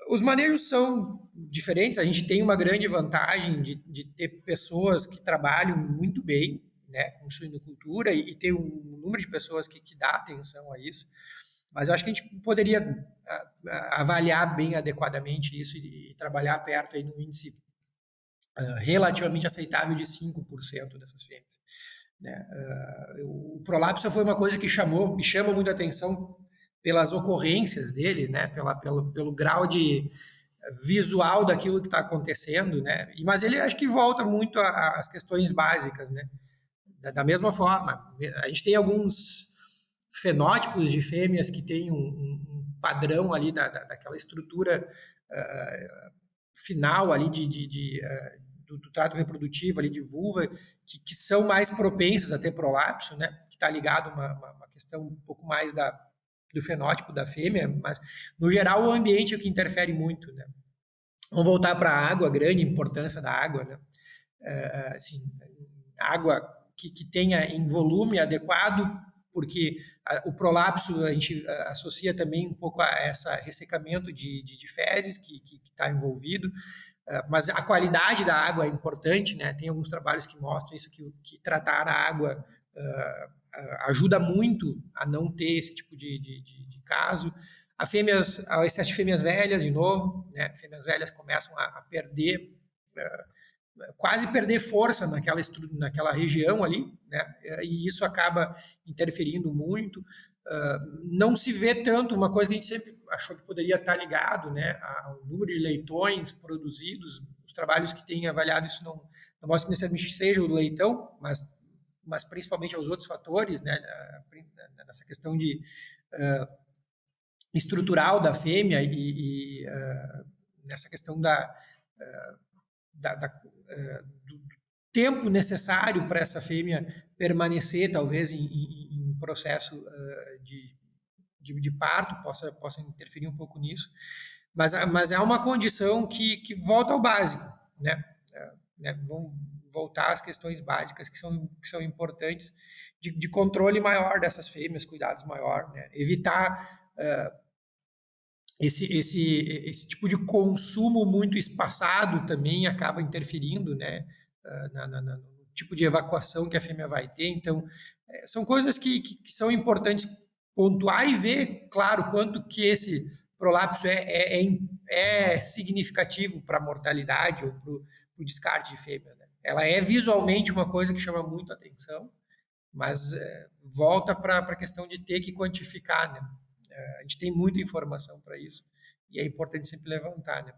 Os manejos são diferentes. A gente tem uma grande vantagem de ter pessoas que trabalham muito bem, né, com suinocultura e ter um número de pessoas que dá atenção a isso. Mas eu acho que a gente poderia avaliar bem adequadamente isso e trabalhar perto aí no índice relativamente aceitável de 5% dessas fêmeas. Né? O prolapso foi uma coisa que me chama muito a atenção pelas ocorrências dele, né? Pelo grau de visual daquilo que está acontecendo, né? Mas ele acho que volta muito às questões básicas, né? Da mesma forma, a gente tem alguns fenótipos de fêmeas que têm um padrão ali daquela estrutura final ali do trato reprodutivo ali de vulva, que são mais propensas a ter prolapso, né? Que está ligado a uma questão um pouco mais do fenótipo da fêmea, mas no geral o ambiente é o que interfere muito, né? Vamos voltar para a água, a grande importância da água, né? Assim, água que tenha em volume adequado, porque o prolapso a gente associa também um pouco a esse ressecamento de fezes que está envolvido, mas a qualidade da água é importante, né? Tem alguns trabalhos que mostram isso, que tratar a água ajuda muito a não ter esse tipo de caso. Ao excesso de fêmeas velhas, de novo, né? Fêmeas velhas começam a perder, quase perder força naquela região ali, né? E isso acaba interferindo muito. Não se vê tanto, uma coisa que a gente sempre achou que poderia estar ligado, né, ao número de leitões produzidos. Os trabalhos que têm avaliado isso não mostram que necessariamente seja o leitão, mas principalmente aos outros fatores, né, nessa questão de estrutural da fêmea e nessa questão do tempo necessário para essa fêmea permanecer, talvez, em processo de parto, possa interferir um pouco nisso. Mas é uma condição que volta ao básico, né? Vamos voltar às questões básicas que são importantes de controle maior dessas fêmeas, cuidados maior, né? Evitar esse tipo de consumo muito espaçado também acaba interferindo, né, no tipo de evacuação que a fêmea vai ter. Então, são coisas que são importantes pontuar e ver, claro, quanto que esse prolapso é significativo para a mortalidade ou para o descarte de fêmeas. Né? Ela é visualmente uma coisa que chama muito atenção, mas volta para a questão de ter que quantificar, né? A gente tem muita informação para isso e é importante sempre levantar, né?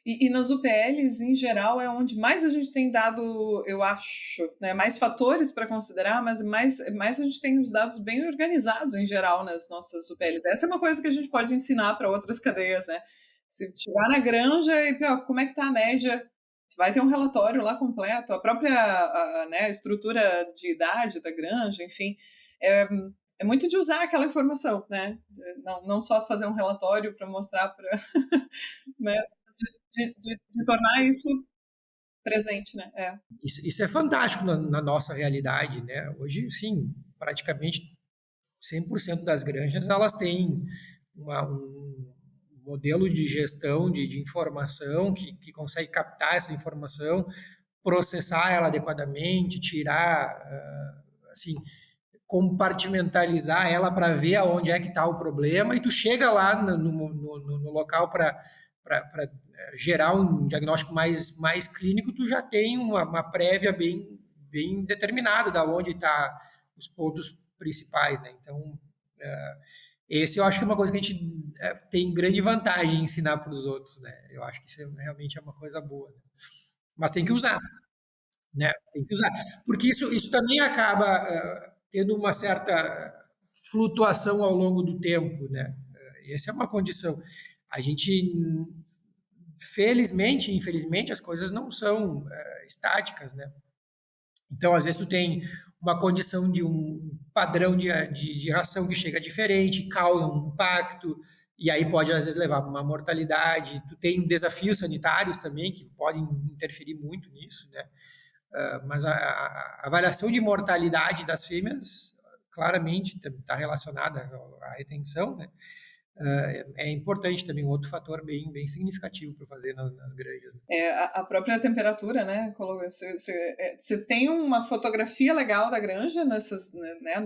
E nas UPLs, em geral, é onde mais a gente tem dado, eu acho, né, mais fatores para considerar, mas mais a gente tem os dados bem organizados, em geral, nas nossas UPLs. Essa é uma coisa que a gente pode ensinar para outras cadeias, né? Se chegar na granja e, como é que está a média? Você vai ter um relatório lá completo, a própria né, estrutura de idade da granja, enfim. É muito de usar aquela informação, né? Não só fazer um relatório para mostrar para... né? De tornar isso presente, né? Isso é fantástico na nossa realidade, né? Hoje, sim, praticamente 100% das granjas elas têm um modelo de gestão de informação que consegue captar essa informação, processar ela adequadamente, tirar, assim, compartimentalizar ela para ver aonde é que está o problema e tu chega lá no local para gerar um diagnóstico mais clínico, tu já tem uma prévia bem determinada da onde está os pontos principais, né? Então, esse eu acho que é uma coisa que a gente tem grande vantagem em ensinar para os outros, né? Eu acho que isso realmente é uma coisa boa, né? Mas tem que usar, né? Tem que usar, porque isso também acaba tendo uma certa flutuação ao longo do tempo, né? Essa é uma condição. A gente, felizmente, infelizmente, as coisas não são estáticas, né? Então, às vezes, tu tem uma condição de um padrão de ração que chega diferente, causa um impacto, e aí pode, às vezes, levar a uma mortalidade. Tu tem desafios sanitários também que podem interferir muito nisso, né? Mas a avaliação de mortalidade das fêmeas claramente está relacionada à retenção, né? é importante também, um outro fator bem significativo para fazer nas granjas. Né? A própria temperatura, né? Você tem uma fotografia legal da granja nessas, né,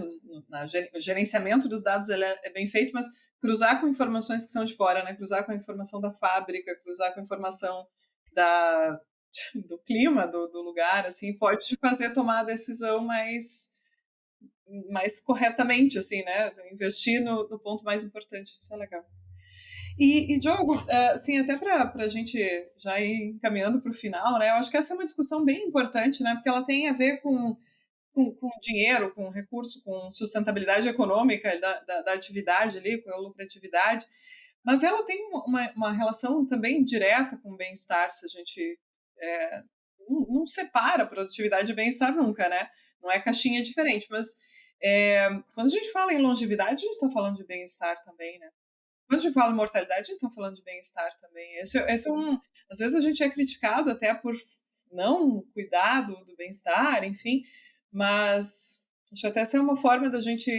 o gerenciamento dos dados ele é bem feito, mas cruzar com informações que são de fora, né? Cruzar com a informação da fábrica, cruzar com a informação do clima do lugar, assim, pode te fazer tomar a decisão mais corretamente, assim, né? Investir no ponto mais importante, isso é legal. E Diogo, assim, até para a gente já ir encaminhando para o final, né? Eu acho que essa é uma discussão bem importante, né? Porque ela tem a ver com dinheiro, com recurso, com sustentabilidade econômica da atividade ali, com a lucratividade, mas ela tem uma relação também direta com o bem-estar, se a gente não separa produtividade e bem-estar nunca, né? Não é caixinha diferente, mas quando a gente fala em longevidade, a gente está falando de bem-estar também, né? Quando a gente fala em mortalidade, a gente está falando de bem-estar também. Esse é às vezes a gente é criticado até por não cuidar do bem-estar, enfim, mas acho que até essa é uma forma da gente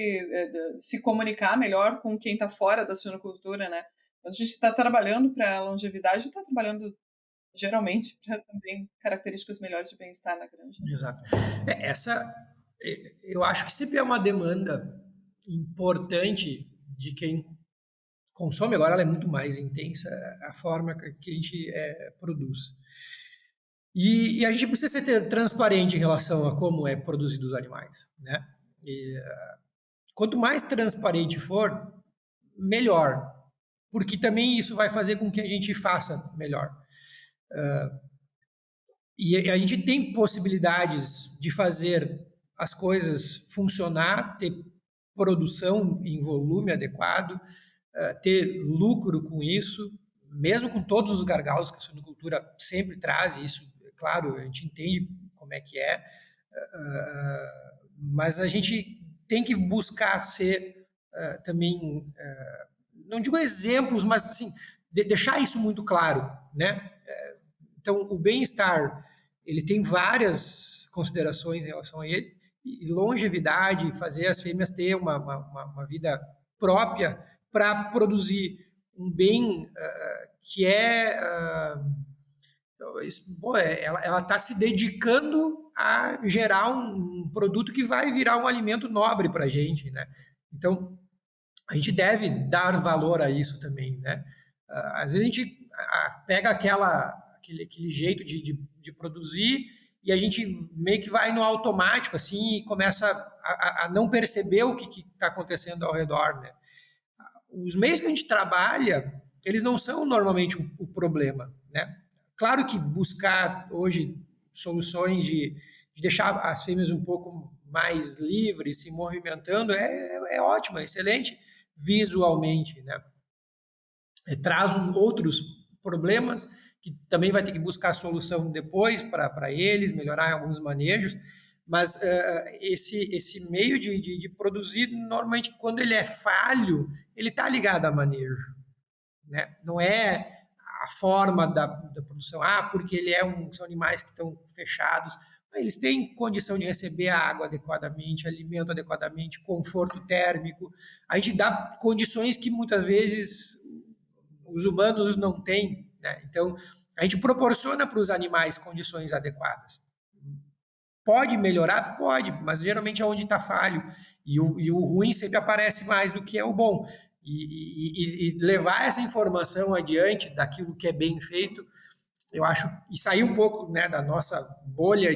se comunicar melhor com quem está fora da suinocultura, né? Quando a gente está trabalhando para a longevidade, a gente está trabalhando geralmente para também características melhores de bem-estar na granja. Exato. Eu acho que sempre é uma demanda importante de quem consome, agora ela é muito mais intensa, a forma que a gente produz. E a gente precisa ser transparente em relação a como é produzido os animais, né? Quanto mais transparente for, melhor, porque também isso vai fazer com que a gente faça melhor. E a gente tem possibilidades de fazer as coisas funcionar, ter produção em volume adequado, ter lucro com isso, mesmo com todos os gargalos que a suinocultura sempre traz, e isso, claro, a gente entende como é que é, mas a gente tem que buscar ser também, não digo exemplos, mas assim, deixar isso muito claro, né? Então, o bem-estar, ele tem várias considerações em relação a ele, e longevidade, fazer as fêmeas ter uma vida própria para produzir um bem que ela está se dedicando a gerar um produto que vai virar um alimento nobre para a gente, né? Então, a gente deve dar valor a isso também, né? Às vezes a gente pega aquele jeito de produzir e a gente meio que vai no automático assim e começa a não perceber o que está acontecendo ao redor, né? Os meios que a gente trabalha, eles não são normalmente o problema, né? Claro que buscar hoje soluções de deixar as fêmeas um pouco mais livres, se movimentando, é ótimo, é excelente visualmente, né? Traz outros problemas que também vai ter que buscar solução depois para eles, melhorar alguns manejos, mas esse meio de produzir, normalmente, quando ele é falho, ele está ligado a manejo, né? Não é a forma da produção, porque são animais que estão fechados. Eles têm condição de receber a água adequadamente, alimento adequadamente, conforto térmico. A gente dá condições que muitas vezes os humanos não têm, né? Então, a gente proporciona para os animais condições adequadas. Pode melhorar? Pode, mas geralmente é onde está falho. E o ruim sempre aparece mais do que é o bom. E levar essa informação adiante daquilo que é bem feito, eu acho, e sair um pouco, né, da nossa bolha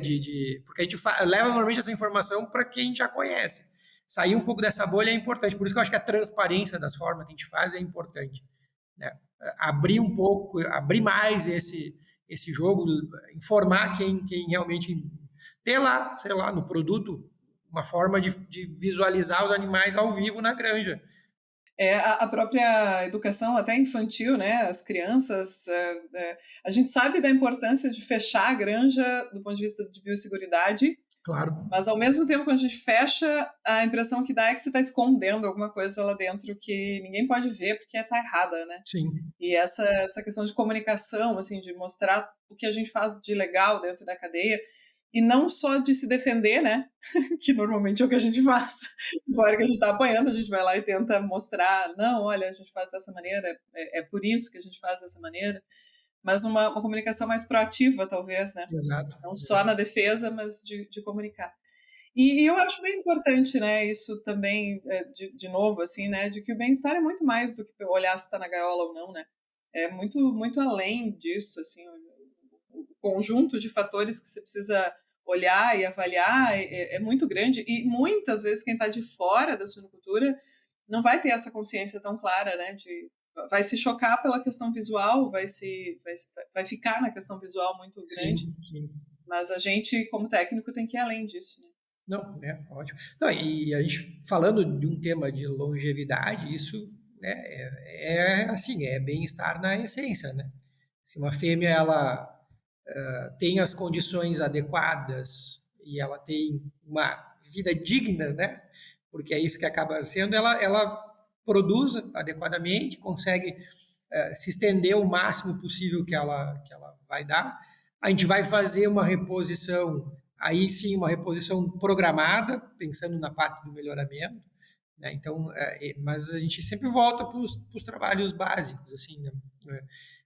porque a gente leva normalmente essa informação para quem já conhece. Sair um pouco dessa bolha é importante, por isso que eu acho que a transparência das formas que a gente faz é importante, né? Abrir um pouco, abrir mais esse jogo, informar quem realmente ter lá, sei lá, no produto, uma forma de visualizar os animais ao vivo na granja. A própria educação até infantil, né? As crianças, a gente sabe da importância de fechar a granja do ponto de vista de biosseguridade, Claro. mas ao mesmo tempo quando a gente fecha, a impressão que dá é que você está escondendo alguma coisa lá dentro que ninguém pode ver porque está errada, né? Sim. E essa questão de comunicação, assim, de mostrar o que a gente faz de legal dentro da cadeia, e não só de se defender, né? Que normalmente é o que a gente faz. Agora que a gente está apanhando, a gente vai lá e tenta mostrar, não, olha, a gente faz dessa maneira, é por isso que a gente faz dessa maneira. Mas uma comunicação mais proativa, talvez, né? Exato, Não só na exato. defesa, mas de comunicar. E eu acho bem importante, né, isso também, de novo, assim, né, de que o bem-estar é muito mais do que olhar se está na gaiola ou não, né? É muito, muito além disso, assim, o conjunto de fatores que você precisa olhar e avaliar é muito grande, e muitas vezes quem está de fora da suinocultura não vai ter essa consciência tão clara, né, vai se chocar pela questão visual, vai ficar na questão visual muito grande, Sim, sim. mas a gente, como técnico, tem que ir além disso, né? Não, é ótimo. Não, e a gente falando de um tema de longevidade, isso, né, é assim, é bem-estar na essência, né? Se uma fêmea ela tem as condições adequadas e ela tem uma vida digna, né? Porque é isso que acaba sendo, ela produz adequadamente, consegue se estender o máximo possível que ela vai dar. A gente vai fazer uma reposição, aí sim, uma reposição programada, pensando na parte do melhoramento, né? Então, mas a gente sempre volta para os trabalhos básicos, assim, né?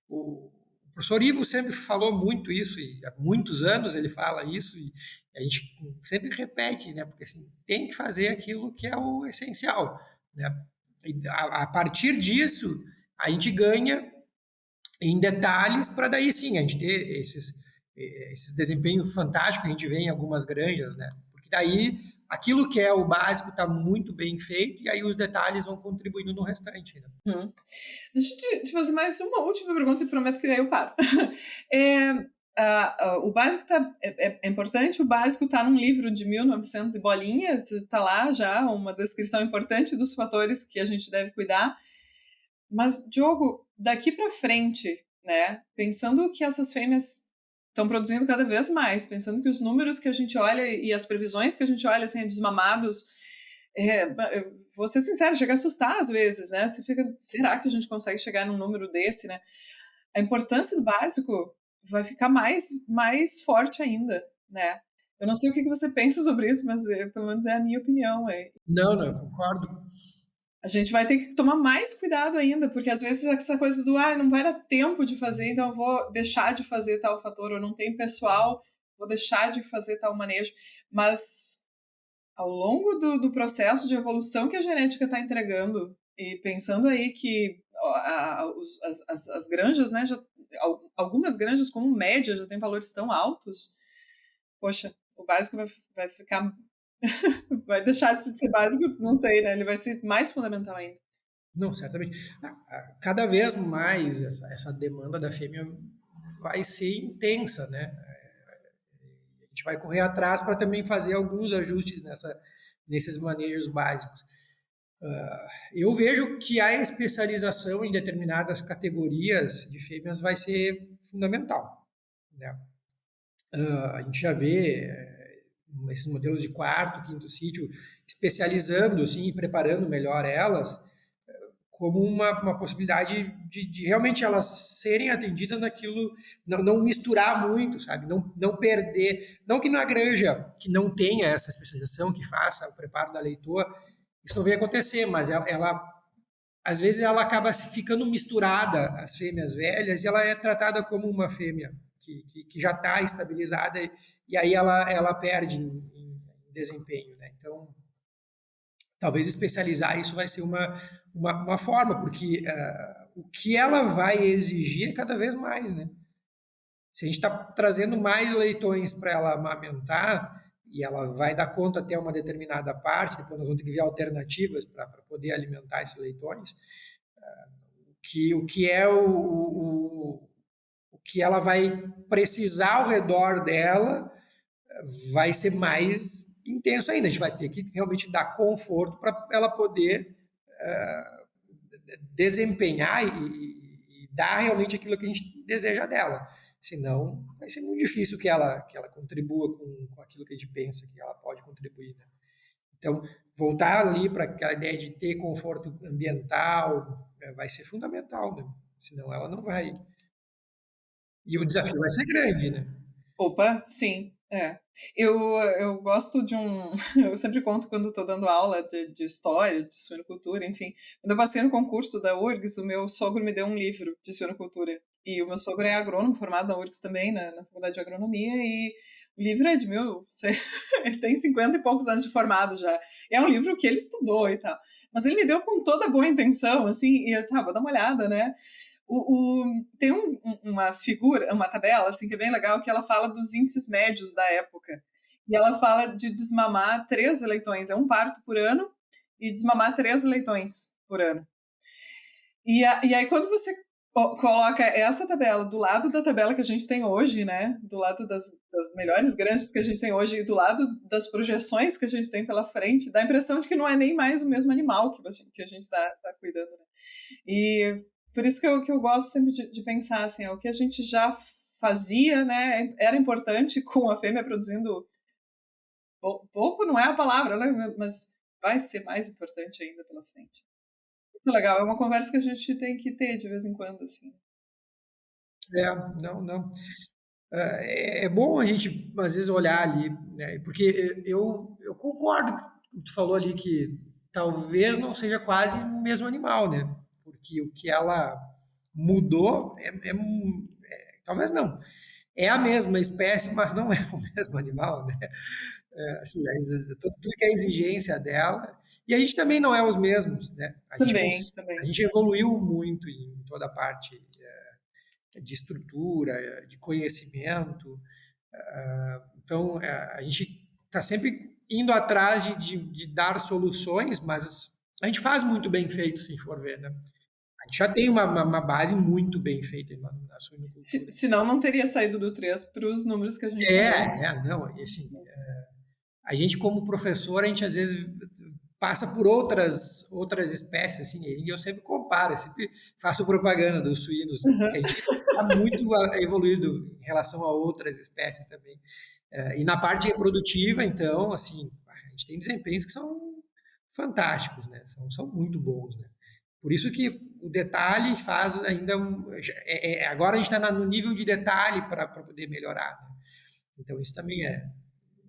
O professor Ivo sempre falou muito isso, e há muitos anos ele fala isso, e a gente sempre repete, né? Porque assim, tem que fazer aquilo que é o essencial, né? E a partir disso, a gente ganha em detalhes para daí sim a gente ter esses desempenhos fantásticos que a gente vê em algumas granjas, né? Porque daí aquilo que é o básico está muito bem feito e aí os detalhes vão contribuindo no restante, né? Uhum. Deixa eu te fazer mais uma última pergunta e prometo que daí eu paro. É, o básico é importante, o básico está num livro de 1900 e bolinha, está lá já uma descrição importante dos fatores que a gente deve cuidar. Mas, Diogo, daqui para frente, né, pensando que essas fêmeas estão produzindo cada vez mais, pensando que os números que a gente olha e as previsões que a gente olha, assim, dos mamados, eu vou ser sincera, chega a assustar às vezes, né? Você fica, será que a gente consegue chegar num número desse, né? A importância do básico vai ficar mais forte ainda, né? Eu não sei o que você pensa sobre isso, mas pelo menos é a minha opinião. Não, não, eu concordo. A gente vai ter que tomar mais cuidado ainda, porque às vezes essa coisa do não vai dar tempo de fazer, então eu vou deixar de fazer tal fator, ou não tem pessoal, vou deixar de fazer tal manejo. Mas ao longo do processo de evolução que a genética está entregando, e pensando aí que as granjas, né, algumas granjas como média já têm valores tão altos, poxa, o básico vai ficar, vai deixar de ser básico, não sei, né? Ele vai ser mais fundamental ainda. Não, certamente. Cada vez mais essa demanda da fêmea vai ser intensa, né? A gente vai correr atrás para também fazer alguns ajustes nesses manejos básicos. Eu vejo que a especialização em determinadas categorias de fêmeas vai ser fundamental, né? A gente já vê esses modelos de quarto, quinto sítio especializando assim, e preparando melhor elas como uma possibilidade de realmente elas serem atendidas naquilo, não misturar muito, sabe? Não perder. Não que na granja que não tenha essa especialização, que faça o preparo da leitoa, isso não venha acontecer, mas às vezes ela acaba ficando misturada às fêmeas velhas e ela é tratada como uma fêmea que já está estabilizada e aí ela perde em desempenho, né? Então, talvez especializar isso vai ser uma forma, porque o que ela vai exigir é cada vez mais, né? Se a gente está trazendo mais leitões para ela amamentar, e ela vai dar conta até uma determinada parte, depois nós vamos ter que ver alternativas para poder alimentar esses leitões, o que é o que ela vai precisar ao redor dela vai ser mais intenso ainda. A gente vai ter que realmente dar conforto para ela poder desempenhar e dar realmente aquilo que a gente deseja dela. Senão, vai ser muito difícil que ela contribua com aquilo que a gente pensa que ela pode contribuir. Né? Então, voltar ali para aquela ideia de ter conforto ambiental vai ser fundamental, né? Senão ela não vai. E o desafio vai ser grande, né? Opa, sim. É. Eu gosto de um. Eu sempre conto quando estou dando aula de história, de suinocultura, enfim. Quando eu passei no concurso da URGS, o meu sogro me deu um livro de suinocultura. E o meu sogro é agrônomo, formado na URGS também, na Faculdade de Agronomia, e o livro é de mil. Ele tem 50 e poucos anos de formado já. É um livro que ele estudou e tal. Mas ele me deu com toda boa intenção, assim, e eu disse, vou dar uma olhada, né? Tem uma figura, uma tabela, assim, que é bem legal, que ela fala dos índices médios da época. E ela fala de desmamar 3 leitões, é um parto por ano, e desmamar 3 leitões por ano. E aí, quando você coloca essa tabela do lado da tabela que a gente tem hoje, né? Do lado das melhores granjas que a gente tem hoje e do lado das projeções que a gente tem pela frente, dá a impressão de que não é nem mais o mesmo animal que a gente está cuidando, né? E por isso que eu gosto sempre de pensar assim, o que a gente já fazia, né? Era importante com a fêmea produzindo pouco, não é a palavra, né? Mas vai ser mais importante ainda pela frente. Muito legal, é uma conversa que a gente tem que ter de vez em quando, assim. É, não, não. É bom a gente, às vezes, olhar ali, né? Porque eu concordo com o que tu falou ali, que talvez não seja quase o mesmo animal, né? Porque o que ela mudou talvez não. É a mesma espécie, mas não é o mesmo animal, né? Assim, tudo que é a exigência dela. E a gente também não é os mesmos, né? Também, A também. gente evoluiu muito em toda a parte de estrutura, de conhecimento. Então, a gente está sempre indo atrás de dar soluções, mas a gente faz muito bem feito, se for ver, né? A gente já tem uma base muito bem feita na suinocultura. Senão não teria saído do 3 para os números que a gente tem hoje. Não, e assim, a gente como professor, a gente às vezes passa por outras espécies, assim, e eu sempre comparo, eu sempre faço propaganda dos suínos, né? Porque a Uhum. gente está muito evoluído em relação a outras espécies também. E na parte reprodutiva, então, assim, a gente tem desempenhos que são fantásticos, né? São muito bons, né? Por isso que o detalhe faz ainda agora a gente está no nível de detalhe para poder melhorar, né? Então isso também é.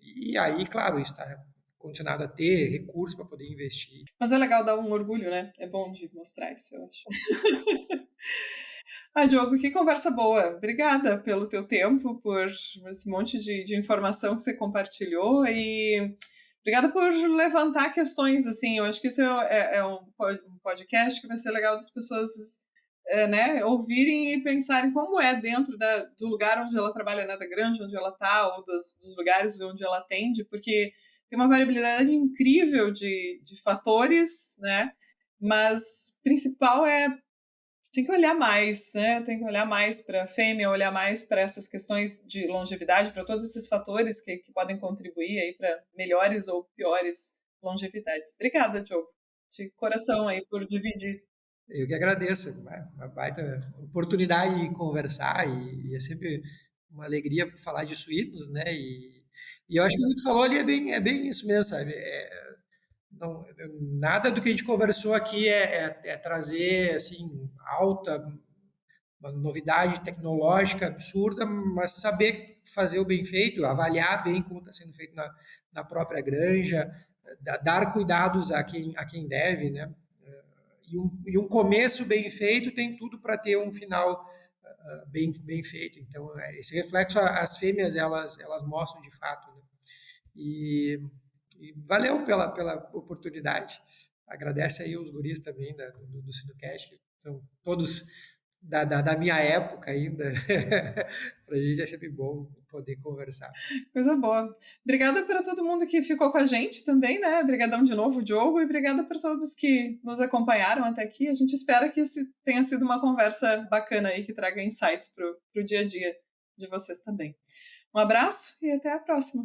E aí, claro, isso está condicionado a ter recursos para poder investir. Mas é legal dar um orgulho, né? É bom de mostrar isso, eu acho. Diogo, que conversa boa. Obrigada pelo teu tempo, por esse monte de informação que você compartilhou e obrigada por levantar questões, assim. Eu acho que esse é um podcast que vai ser legal das pessoas né, ouvirem e pensarem como é dentro do lugar onde ela trabalha, né, da granja onde ela está, ou dos lugares onde ela atende, porque tem uma variabilidade incrível de fatores, né? Mas principal tem que olhar mais, né? Tem que olhar mais para a fêmea, olhar mais para essas questões de longevidade, para todos esses fatores que podem contribuir aí para melhores ou piores longevidades. Obrigada, Diogo, de coração aí por dividir. Eu que agradeço, uma baita oportunidade de conversar e é sempre uma alegria falar de suínos, né? E eu acho que o que tu falou ali é bem isso mesmo, sabe? Não, nada do que a gente conversou aqui é trazer assim alta uma novidade tecnológica absurda, mas saber fazer o bem feito, avaliar bem como está sendo feito na própria granja, dar cuidados a quem deve, né? E um começo bem feito tem tudo para ter um final bem feito. Então, esse reflexo as fêmeas elas mostram de fato, né? E valeu pela oportunidade. Agradece aí os guris também do Sinocast, que são todos da minha época ainda. Para a gente é sempre bom poder conversar. Coisa boa. Obrigada para todo mundo que ficou com a gente também, né? Obrigadão de novo, Diogo, e obrigada para todos que nos acompanharam até aqui. A gente espera que esse tenha sido uma conversa bacana aí, que traga insights para o dia a dia de vocês também. Um abraço e até a próxima.